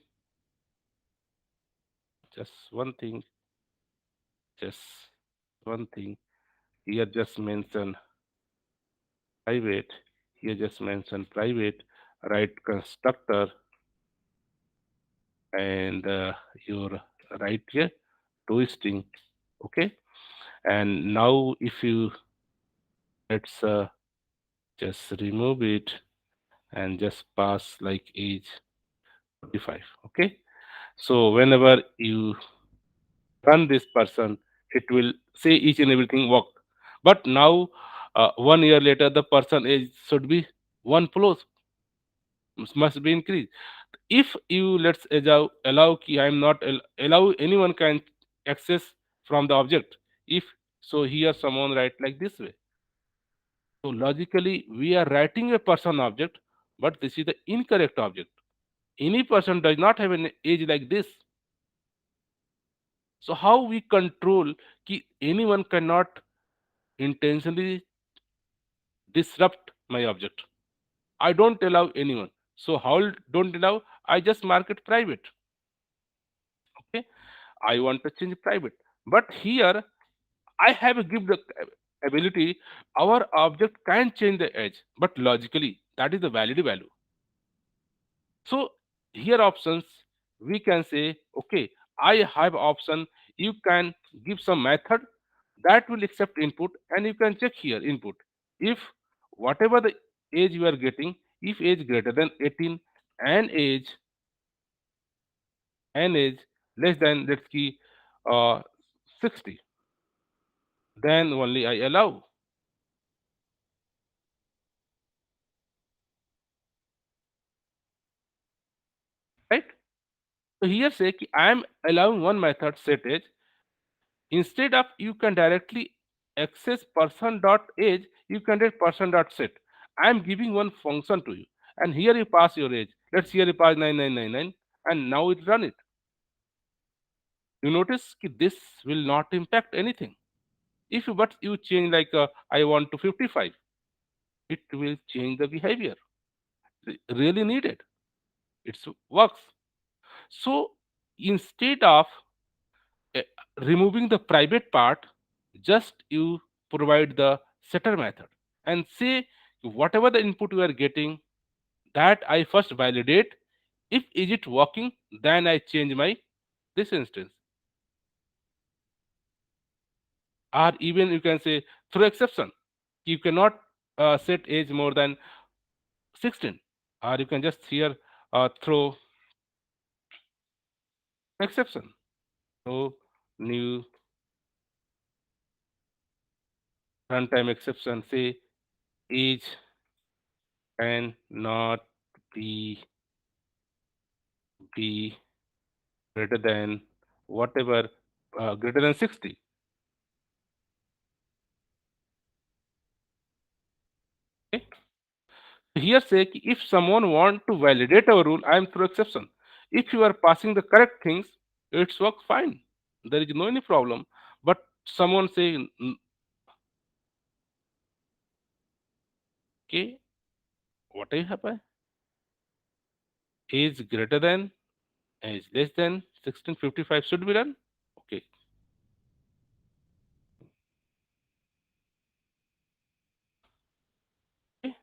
just one thing, just one thing. Here just mention private. Here just mention private. Write constructor and your right here twisting. Okay. And now if you let's just remove it and just pass like age 45. Okay. So whenever you run this person, it will say each and everything work. But now 1 year later, the person age should be one plus, must be increased. If you let's allow ki I am not allow anyone can access from the object. If so, here someone write like this way. So logically, we are writing a person object, but this is the incorrect object. Any person does not have an age like this. So how we control ki anyone cannot intentionally disrupt my object? I don't allow anyone. So how don't allow? I just mark it private. Okay, I want to change private, but here I have a give the ability. Our object can change the edge, but logically that is the valid value. So here options we can say, okay, I have option. You can give some method that will accept input, and you can check here input. If whatever the age you are getting, if age greater than 18 and age less than let's key 60, then only I allow. Right? So here say ki I am allowing one method set age. Instead of you can directly access person dot age, you can get person dot set. I am giving one function to you, and here you pass your age. Let's here you pass 9999, and now it run it. You notice that this will not impact anything. If you but you change like I want to 55, it will change the behavior. Really needed. It works. So instead of uh, removing the private part, just you provide the setter method and say whatever the input you are getting, that I first validate. If is it working, then I change my this instance. Or even you can say through exception. You cannot set age more than 16. Or you can just here throw exception. So new runtime exception say age can not be greater than whatever greater than 60. Okay? Here say कि if someone want to validate our rule, I am through exception. If you are passing the correct things, it's work fine. There is no any problem. But someone say, okay, what I have? Age greater than, age less than 1655 should be done. Okay. Okay.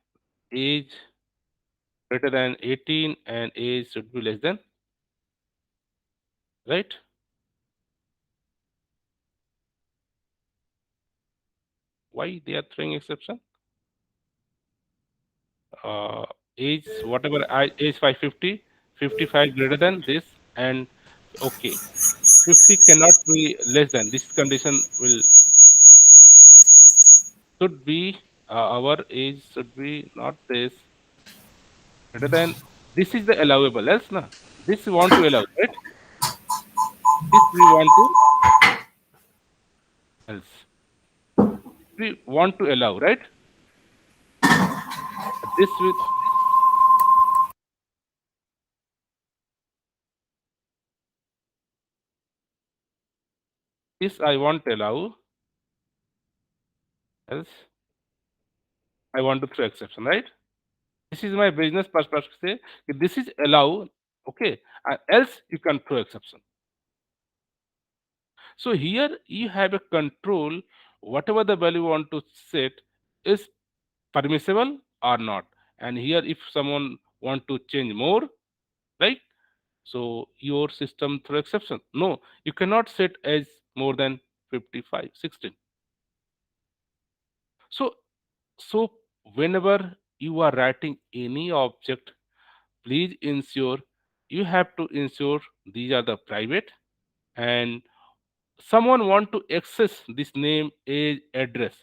Age greater than 18 and age should be less than, right? Why they are throwing exception? Uh, age whatever age 550, 55 greater than this, and okay, 50 cannot be less than this condition will should be our age should be not this greater than this is the allowable else na this we want to allow, right? This we want to else we want to allow, right? This with this I want to allow, else I want to throw exception, right? This is my business perspective. Say this is allow, okay, else you can throw exception. So here you have a control. Whatever the value you want to set is permissible or not. And here, if someone want to change more, right? So your system throw exception. No, you cannot set as more than 55, 16. So so whenever you are writing any object, please ensure you have to ensure these are the private, and someone want to access this name, age, address,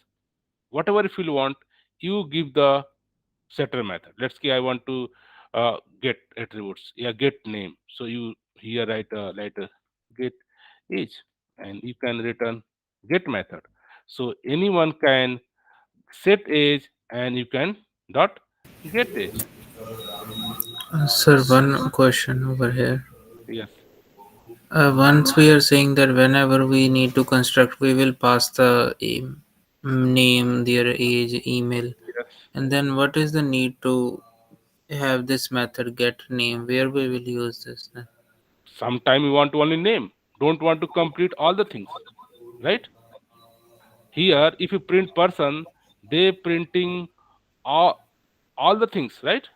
whatever if you want, you give the setter method. Let's say I want to get attributes, yeah, get name. So you here write a get age, and you can return get method. So anyone can set age, and you can dot get age. Sir, one question over here. Yes, Once we are saying that whenever we need to construct, we will pass the name, their age, email, yes. and then what is the need to have this method get name? Where we will use this then? Sometime you want to only name, don't want to complete all the things, right? Here, if you print person, they printing all the things, right?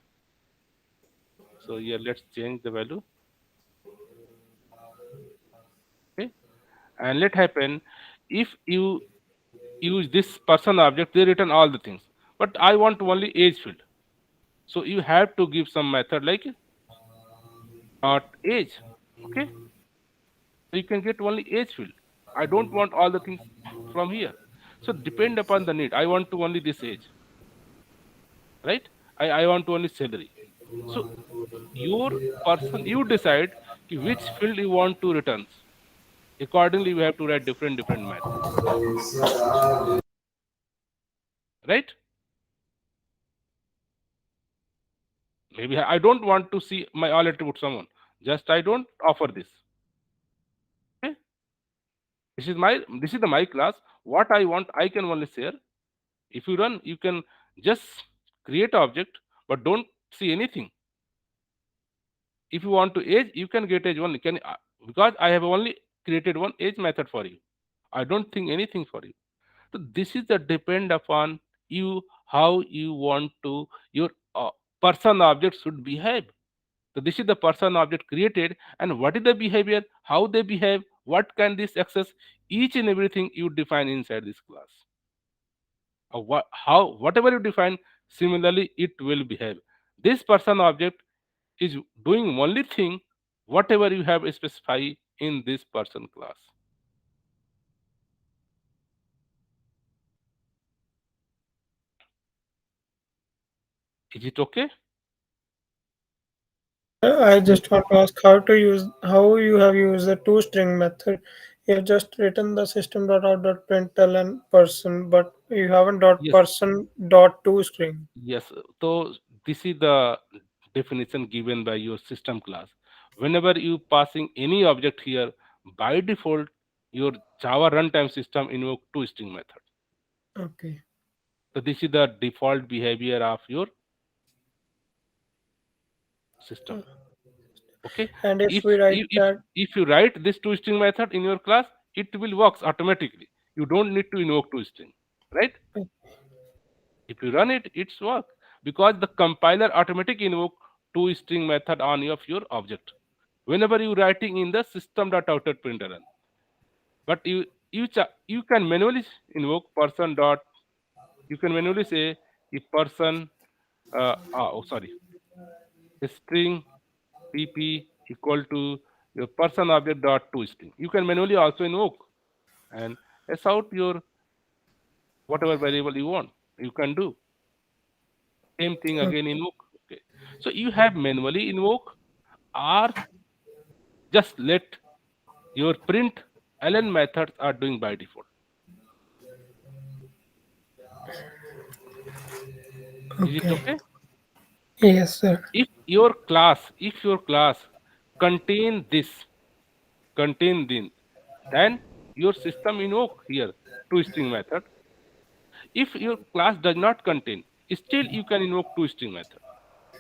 So here, let's change the value. Okay, and let happen if you use this person object, they return all the things. But I want only age field, so you have to give some method like not age. Okay, so you can get only age field. I don't want all the things from here. So depend upon the need. I want to only this age, right? I want to only salary. So your person, you decide which field you want to return. Accordingly, we have to write different method, right? Maybe I don't want to see my all attribute someone. Just I don't offer this. Okay, this is the my class. What I want, I can only share. If you run, you can just create object, but don't see anything. If you want to age, you can get age only. Can because I have only created one age method for you. I don't think anything for you. So this is the depend upon you how you want to your person object should behave. So this is the person object created, and what is the behavior, how they behave, what can this access, each and everything you define inside this class. How whatever you define, similarly it will behave. This person object is doing only thing whatever you have specified in this person class. Is it okay? I just want to ask how you have used the toString method. You have just written the system.out.println person, but you haven't dot Yes. person dot toString. Yes, so this is the definition given by your system class. Whenever you passing any object here, by default, your Java runtime system invoke toString method. Okay. So this is the default behavior of your system. Okay. And if If we write if if, that, if you write this toString method in your class, it will works automatically. You don't need to invoke toString, right? If you run it, it's work because the compiler automatic invoke toString method on of your object whenever you writing in the system.out.println. But you can manually invoke person dot. You can manually say if person. Oh, sorry. string pp equal to your person object dot to string. You can manually also invoke and s out your whatever variable you want. You can do same thing again invoke. Okay. So you have manually invoke or just let your print ln methods are doing by default. Is it Okay. okay? Yes, sir. If your class contain this contain this, then your system invoke here toString method. If your class does not contain, still you can invoke toString method,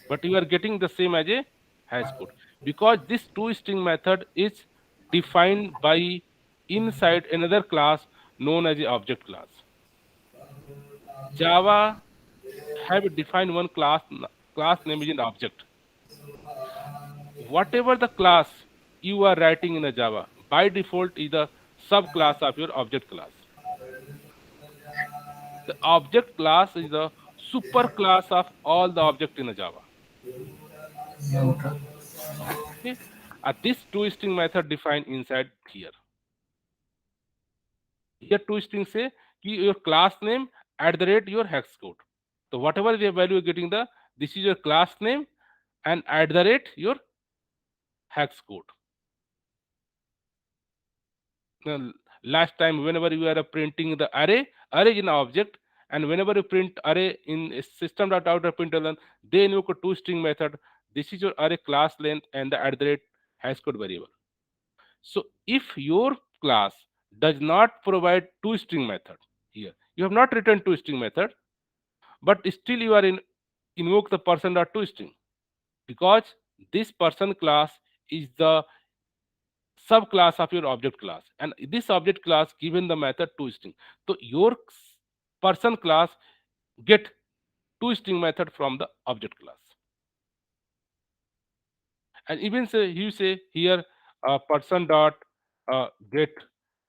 but you are getting the same as a hash code because this toString method is defined by inside another class known as a object class. Java have defined one class name is an object. Whatever the class you are writing in a Java, by default is the subclass of your object class. The object class is the superclass of all the object in a Java. Okay? This toString method defined inside here. Here toString say your class name at the rate your hex code. So whatever the value you're getting this is your class name and at the rate your hex code. Now, last time whenever you are printing the array in object, and whenever you print array in system.out.println, they invoke a toString method. This is your array class length and the at the rate hash code variable. So if your class does not provide toString method here, you have not written toString method, but still you are in invoke the person.toString because this person class is the subclass of your object class, and this object class given the method toString. So your person class get toString method from the object class. And even say you say here person dot get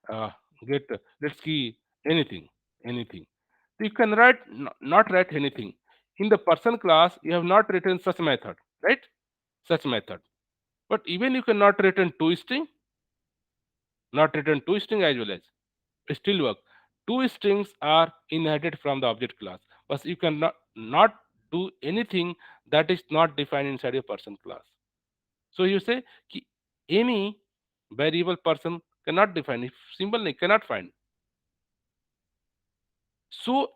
uh, get let's key anything. So you can write not write anything in the person class. You have not written such method, right? Such method, but even you cannot written toString, not written toString as well as still work. Two strings are inherited from the object class, but you cannot not do anything that is not defined inside a person class. So you say ki any variable person cannot define if symbol name cannot find. So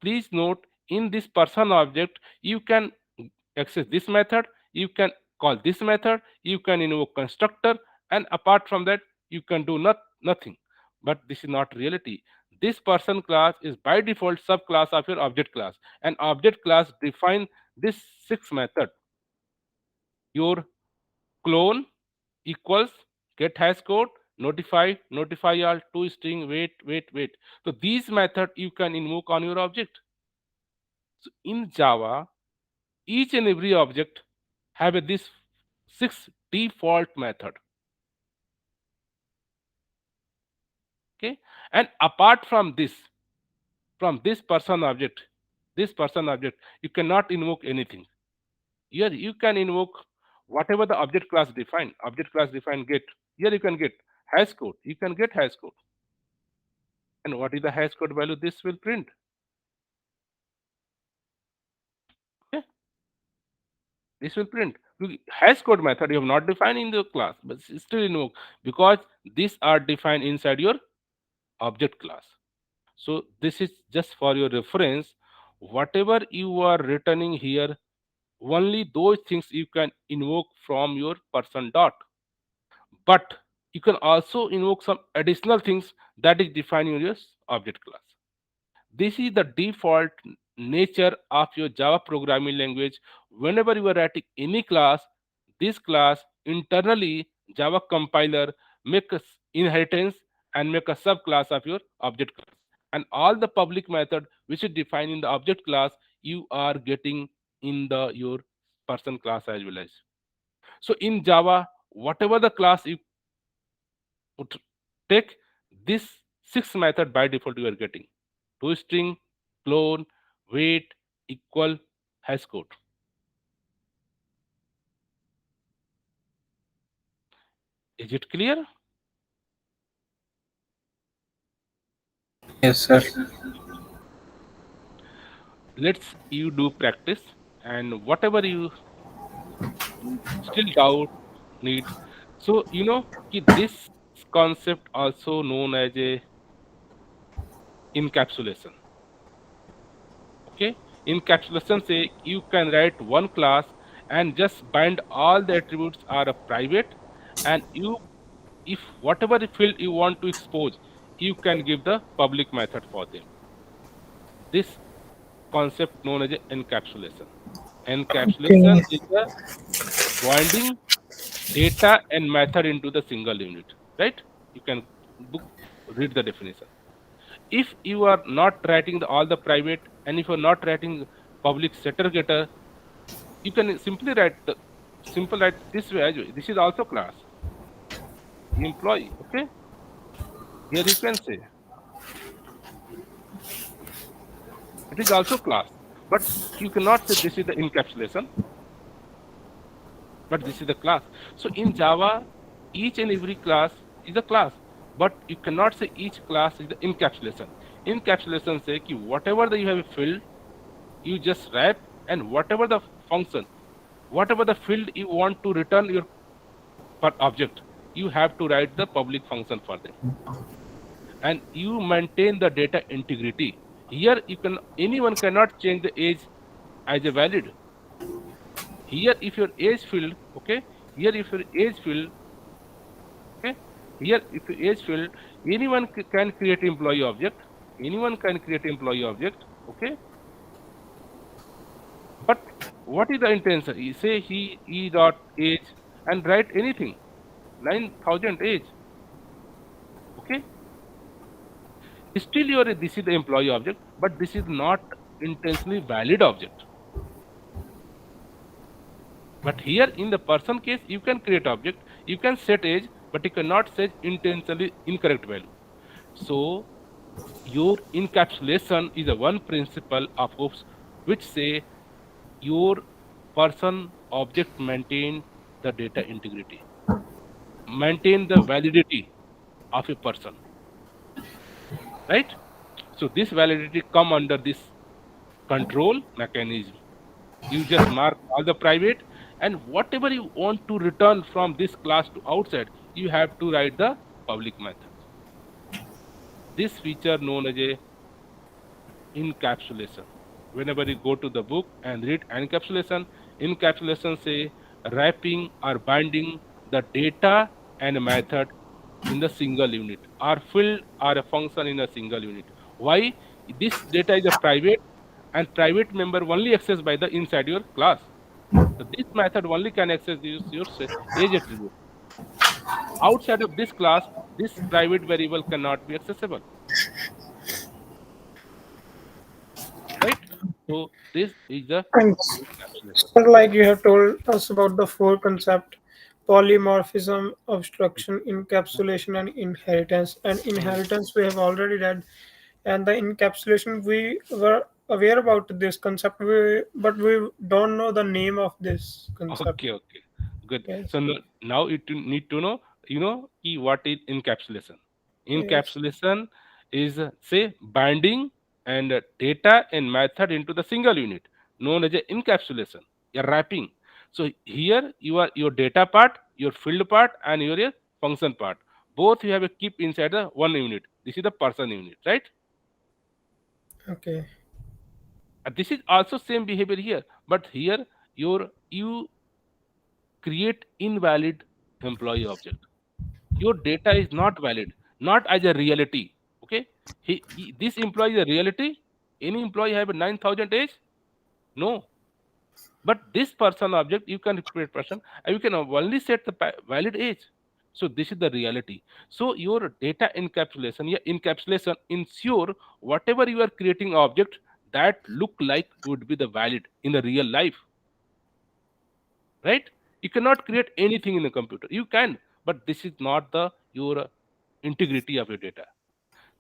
please note in this person object you can access this method, you can call this method, you can invoke constructor, and apart from that you can do nothing. But this is not reality. This person class is by default subclass of your object class, and object class define this six method. Your clone equals get hash code, notify all toString, wait. So these method you can invoke on your object. So in Java, each and every object have this six default method. Okay, and apart from this person object, you cannot invoke anything. Here you can invoke whatever the object class define. Object class define get. Here you can get hash code. You can get hash code. And what is the hash code value? This will print. Okay, this will print. Hash code method you have not defined in the class, but still invoke because these are defined inside your object class. So this is just for your reference. Whatever you are returning here, only those things you can invoke from your person dot. But you can also invoke some additional things that is defined in your object class. This is the default nature of your Java programming language. Whenever you are writing any class, this class internally Java compiler make a inheritance and make a subclass of your object class. And all the public method which is defined in the object class, you are getting in the your person class as well as. So in Java, whatever the class you put, take this six method by default you are getting toString, clone, wait, equal, hash code. Is it clear? Yes, sir. Let's you do practice, and whatever you still doubt need. So this concept also known as a encapsulation. Okay, encapsulation say you can write one class and just bind all the attributes are a private, and you if whatever field you want to expose, you can give the public method for them. This concept known as a encapsulation. Encapsulation Okay. is the binding data and method into the single unit, right? You can book read the definition. If you are not writing all the private, and if you are not writing public setter getter, you can simply write the simple write this way as well. This is also class employee. Okay, here you can say it is also class, but you cannot say this is the encapsulation, but this is the class. So in Java, each and every class is a class, but you cannot say each class is the encapsulation. Encapsulation say कि whatever the you have a field, you just wrap, and whatever the function, whatever the field you want to return your per object, you have to write the public function for them, and you maintain the data integrity. Here you can anyone cannot change the age as a valid. Here if your age field, okay, here if your age field, okay, here if your age field, anyone can create employee object, anyone can create employee object, okay. But what is the intention? You say he dot age and write anything 9,000 age, okay. Still your this is the employee object, but this is not intentionally valid object. But here in the person case, you can create object, you can set age, but you cannot set intentionally incorrect value. So your encapsulation is a one principle of OOPS which say your person object maintain the data integrity, maintain the validity of a person, right? So this validity come under this control mechanism. You just mark all the private, and whatever you want to return from this class to outside, you have to write the public method. This feature known as a encapsulation. Whenever you go to the book and read encapsulation say wrapping or binding the data and method in the single unit, or field or a function in a single unit. Why? This data is a private, and private member only accessed by the inside your class. So this method only can access your age attribute. Outside of this class, this private variable cannot be accessible, right? So this is the Thanks. encapsulation. So, like you have told us about the four concept: polymorphism, obstruction, encapsulation, and inheritance. And Mhm. inheritance we have already read, and the encapsulation we were aware about this concept, but we don't know the name of this concept. Okay, okay, good. Yes, So now you need to know, what is encapsulation. yes. Encapsulation is say binding and data and method into the single unit, known as a encapsulation. A wrapping. So here you are your data part, your field part, and your function part. Both you have a keep inside the one unit. This is the person unit, right? Okay, This is also same behavior here, but here you create invalid employee object. Your data is not valid, not as a reality. Okay, this employee is a reality. Any employee have a 9,000 age? No, but this person object you can create person, and you can only set the valid age. So this is the reality. So your data encapsulation, yeah, encapsulation ensure whatever you are creating object that look like would be the valid in the real life, right? You cannot create anything in a computer. You can, but this is not the your integrity of your data.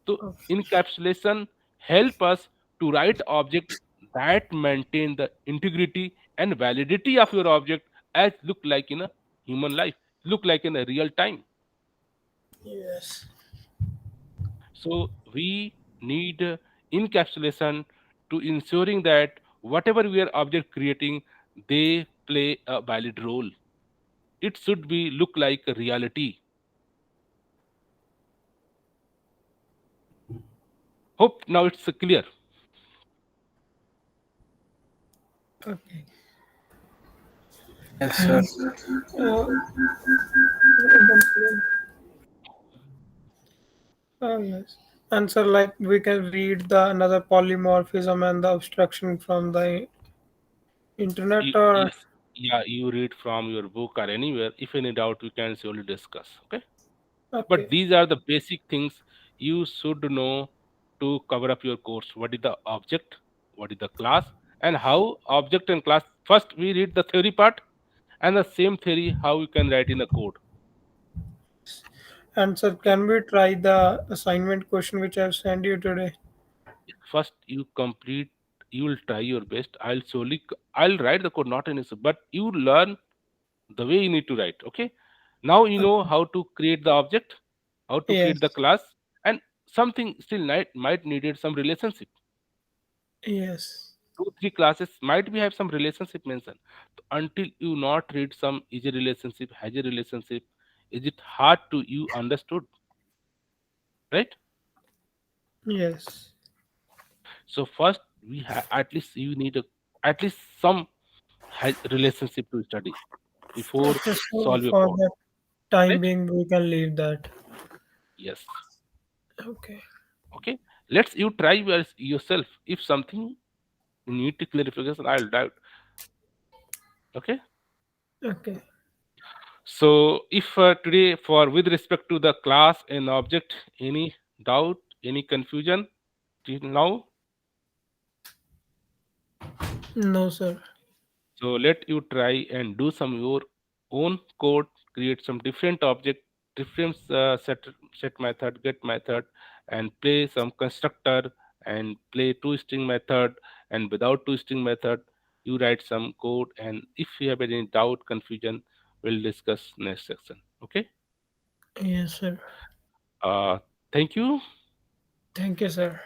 So okay, encapsulation help us to write object that maintain the integrity and validity of your object as look like in a human life, look like in a real time. Yes. So we need encapsulation to ensuring that whatever we are object creating, they play a valid role. It should be look like a reality. Hope now it's clear. Okay. Yes, sir. And yes. And so, like, we can read the another polymorphism and the abstraction from the internet, or Yes, yeah, you read from your book or anywhere. If any doubt, we can surely discuss. Okay, but okay. these are the basic things you should know to cover up your course. What is the object? What is the class? And how object and class? First, we read the theory part, and the same theory how you can write in the code. And so, can we try the assignment question which I've sent you today? First, you complete. You will try your best. I'll write the code, not an issue, but you learn the way you need to write. Okay, now you know how to create the object, how to create the Yes. class, and something still might needed some relationship. Yes. Two three classes might be have some relationship mentioned. Until you not read some is a relationship, has a relationship, is it hard to you understood, right? Yes. So first we have at least you need a at least some has relationship to study before Okay. So, solve your for code, the time right? being, we can leave that. Yes. Okay. Okay, let's you try yourself. If something you need to clarification, I'll doubt. Okay. Okay. So if today for with respect to the class and object, any doubt, any confusion till now? No, sir. So let you try and do some your own code, create some different object, different set method, get method, and play some constructor and play two string method, and without two string method, you write some code. And if you have any doubt, confusion, we'll discuss next section. Okay. Yes, sir. Uh, Thank you. Thank you, sir.